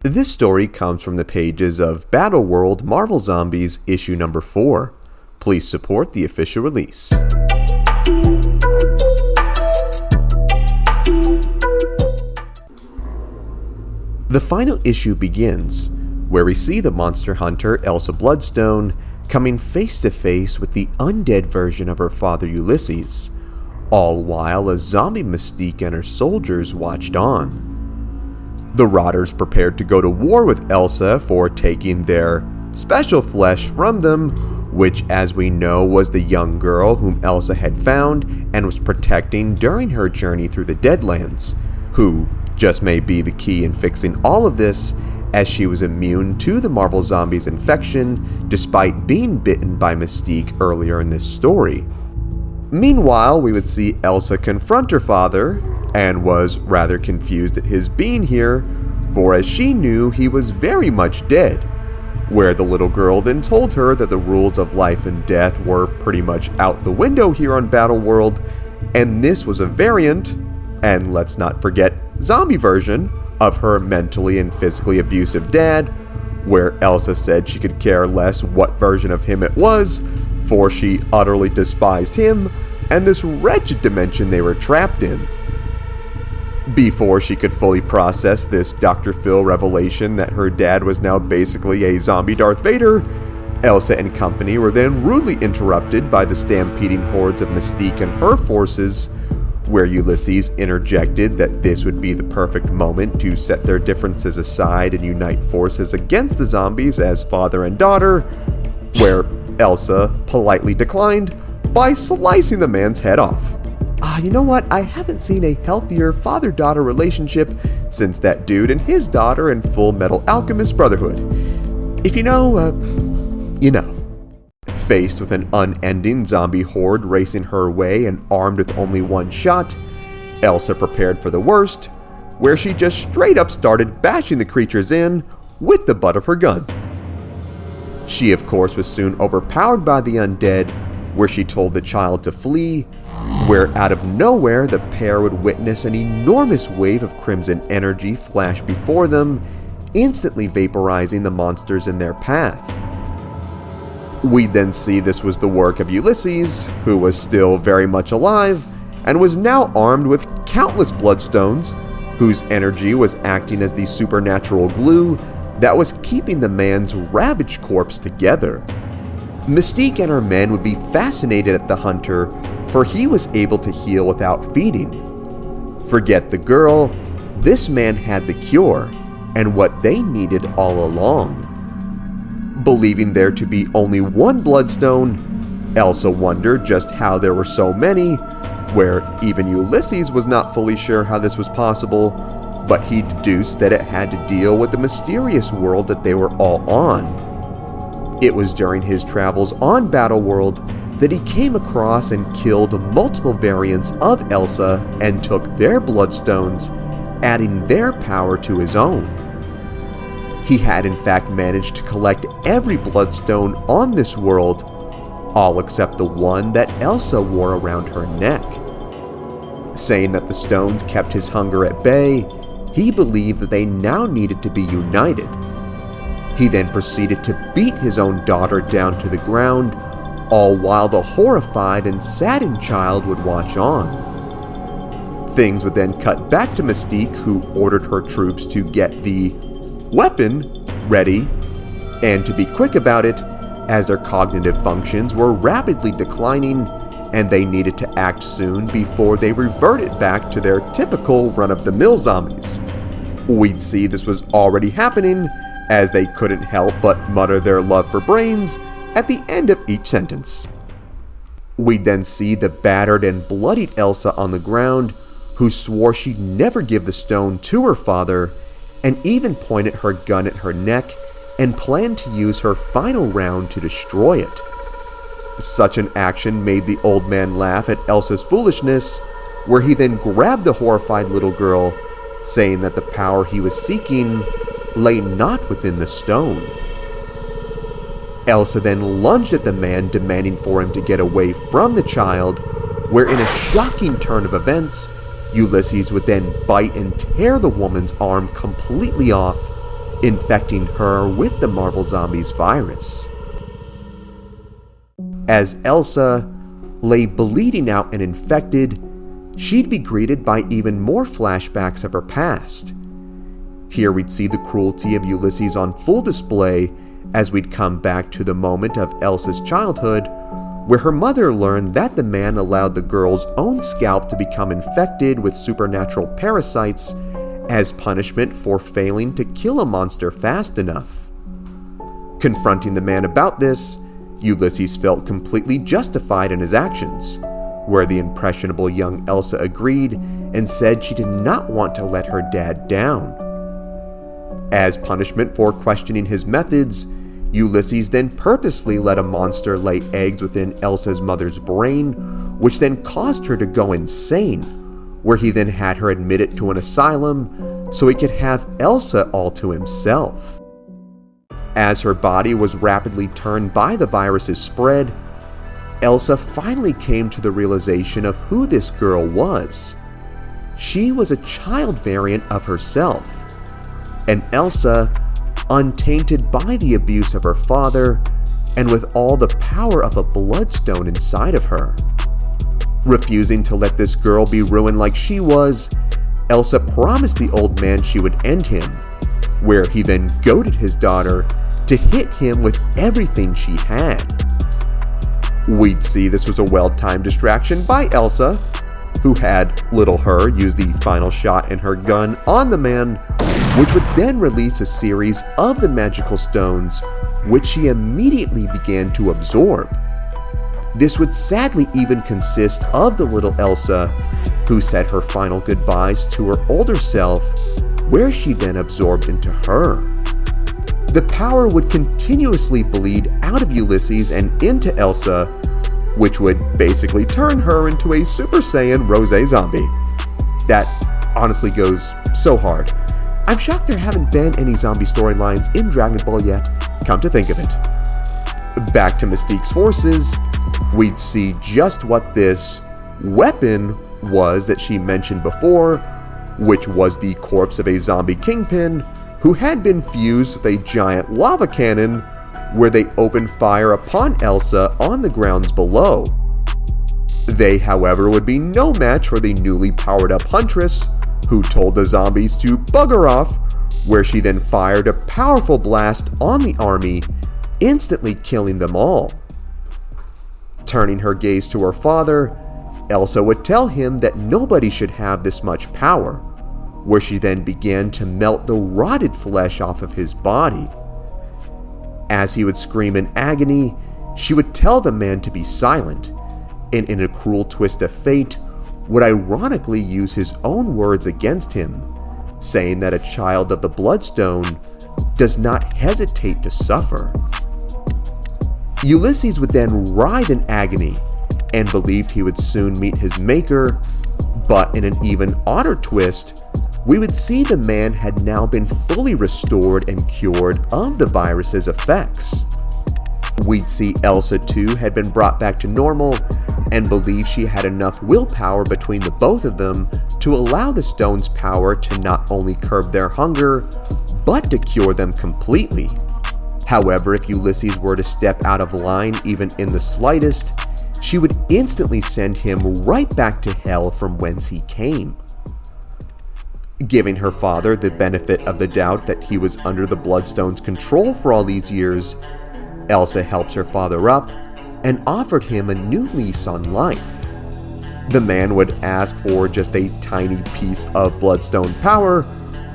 This story comes from the pages of Battleworld Marvel Zombies issue number 4. Please support the official release. The final issue begins, where we see the monster hunter Elsa Bloodstone coming face to face with the undead version of her father Ulysses, all while a zombie Mystique and her soldiers watched on. The Rotters prepared to go to war with Elsa for taking their special flesh from them, which, as we know, was the young girl whom Elsa had found and was protecting during her journey through the Deadlands, who just may be the key in fixing all of this, as she was immune to the Marvel Zombies infection despite being bitten by Mystique earlier in this story. Meanwhile, we would see Elsa confront her father, and was rather confused at his being here, for as she knew he was very much dead, where the little girl then told her that the rules of life and death were pretty much out the window here on Battleworld, and this was a variant, and let's not forget, zombie version, of her mentally and physically abusive dad, where Elsa said she could care less what version of him it was, for she utterly despised him and this wretched dimension they were trapped in. Before she could fully process this Dr. Phil revelation that her dad was now basically a zombie Darth Vader, Elsa and company were then rudely interrupted by the stampeding hordes of Mystique and her forces, where Ulysses interjected that this would be the perfect moment to set their differences aside and unite forces against the zombies as father and daughter, where Elsa politely declined by slicing the man's head off. You know what? I haven't seen a healthier father-daughter relationship since that dude and his daughter in Full Metal Alchemist Brotherhood. If you know, you know. Faced with an unending zombie horde racing her way and armed with only one shot, Elsa prepared for the worst, where she just straight up started bashing the creatures in with the butt of her gun. She, of course, was soon overpowered by the undead, where she told the child to flee, where out of nowhere the pair would witness an enormous wave of crimson energy flash before them, instantly vaporizing the monsters in their path. We'd then see this was the work of Ulysses, who was still very much alive, and was now armed with countless bloodstones, whose energy was acting as the supernatural glue that was keeping the man's ravaged corpse together. Mystique and her men would be fascinated at the hunter, for he was able to heal without feeding. Forget the girl, this man had the cure, and what they needed all along. Believing there to be only one bloodstone, Elsa wondered just how there were so many, where even Ulysses was not fully sure how this was possible, but he deduced that it had to deal with the mysterious world that they were all on. It was during his travels on Battleworld that he came across and killed multiple variants of Elsa and took their bloodstones, adding their power to his own. He had in fact managed to collect every bloodstone on this world, all except the one that Elsa wore around her neck. Saying that the stones kept his hunger at bay, he believed that they now needed to be united. He then proceeded to beat his own daughter down to the ground, all while the horrified and saddened child would watch on. Things would then cut back to Mystique, who ordered her troops to get the weapon ready, and to be quick about it, as their cognitive functions were rapidly declining and they needed to act soon before they reverted back to their typical run-of-the-mill zombies. We'd see this was already happening, as they couldn't help but mutter their love for brains at the end of each sentence. We'd then see the battered and bloodied Elsa on the ground, who swore she'd never give the stone to her father, and even pointed her gun at her neck and planned to use her final round to destroy it. Such an action made the old man laugh at Elsa's foolishness, where he then grabbed the horrified little girl, saying that the power he was seeking lay not within the stone. Elsa then lunged at the man, demanding for him to get away from the child, where in a shocking turn of events, Ulysses would then bite and tear the woman's arm completely off, infecting her with the Marvel Zombies virus. As Elsa lay bleeding out and infected, she'd be greeted by even more flashbacks of her past. Here we'd see the cruelty of Ulysses on full display as we'd come back to the moment of Elsa's childhood, where her mother learned that the man allowed the girl's own scalp to become infected with supernatural parasites as punishment for failing to kill a monster fast enough. Confronting the man about this, Ulysses felt completely justified in his actions, where the impressionable young Elsa agreed and said she did not want to let her dad down. As punishment for questioning his methods, Ulysses then purposefully let a monster lay eggs within Elsa's mother's brain, which then caused her to go insane, where he then had her admitted to an asylum so he could have Elsa all to himself. As her body was rapidly turned by the virus's spread, Elsa finally came to the realization of who this girl was. She was a child variant of herself, and Elsa, untainted by the abuse of her father, and with all the power of a bloodstone inside of her. Refusing to let this girl be ruined like she was, Elsa promised the old man she would end him, where he then goaded his daughter to hit him with everything she had. We'd see this was a well-timed distraction by Elsa, who had little her use the final shot in her gun on the man, which would then release a series of the magical stones, which she immediately began to absorb. This would sadly even consist of the little Elsa, who said her final goodbyes to her older self, where she then absorbed into her. The power would continuously bleed out of Ulysses and into Elsa, which would basically turn her into a Super Saiyan Rosé zombie. That honestly goes so hard. I'm shocked there haven't been any zombie storylines in Dragon Ball yet, come to think of it. Back to Mystique's forces, we'd see just what this weapon was that she mentioned before, which was the corpse of a zombie kingpin who had been fused with a giant lava cannon, where they opened fire upon Elsa on the grounds below. They, however, would be no match for the newly powered up Huntress, who told the zombies to bugger off, where she then fired a powerful blast on the army, instantly killing them all. Turning her gaze to her father, Elsa would tell him that nobody should have this much power, where she then began to melt the rotted flesh off of his body. As he would scream in agony, she would tell the man to be silent, and in a cruel twist of fate, would ironically use his own words against him, saying that a child of the Bloodstone does not hesitate to suffer. Ulysses would then writhe in agony and believed he would soon meet his maker, but in an even odder twist, we would see the man had now been fully restored and cured of the virus's effects. We'd see Elsa too had been brought back to normal and believed she had enough willpower between the both of them to allow the stone's power to not only curb their hunger, but to cure them completely. However, if Ulysses were to step out of line even in the slightest, she would instantly send him right back to hell from whence he came. Giving her father the benefit of the doubt that he was under the Bloodstone's control for all these years, Elsa helps her father up and offered him a new lease on life. The man would ask for just a tiny piece of Bloodstone power,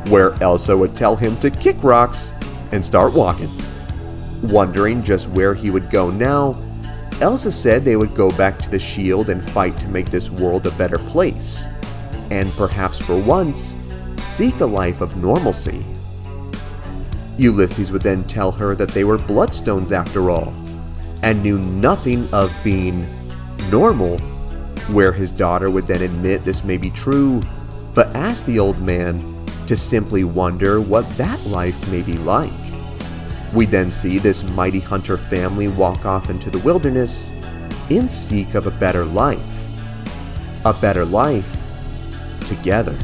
where Elsa would tell him to kick rocks and start walking. Wondering just where he would go now, Elsa said they would go back to the shield and fight to make this world a better place, and perhaps for once, seek a life of normalcy. Ulysses would then tell her that they were Bloodstones after all, and knew nothing of being normal, where his daughter would then admit this may be true, but ask the old man to simply wonder what that life may be like. We then see this mighty hunter family walk off into the wilderness in seek of a better life together.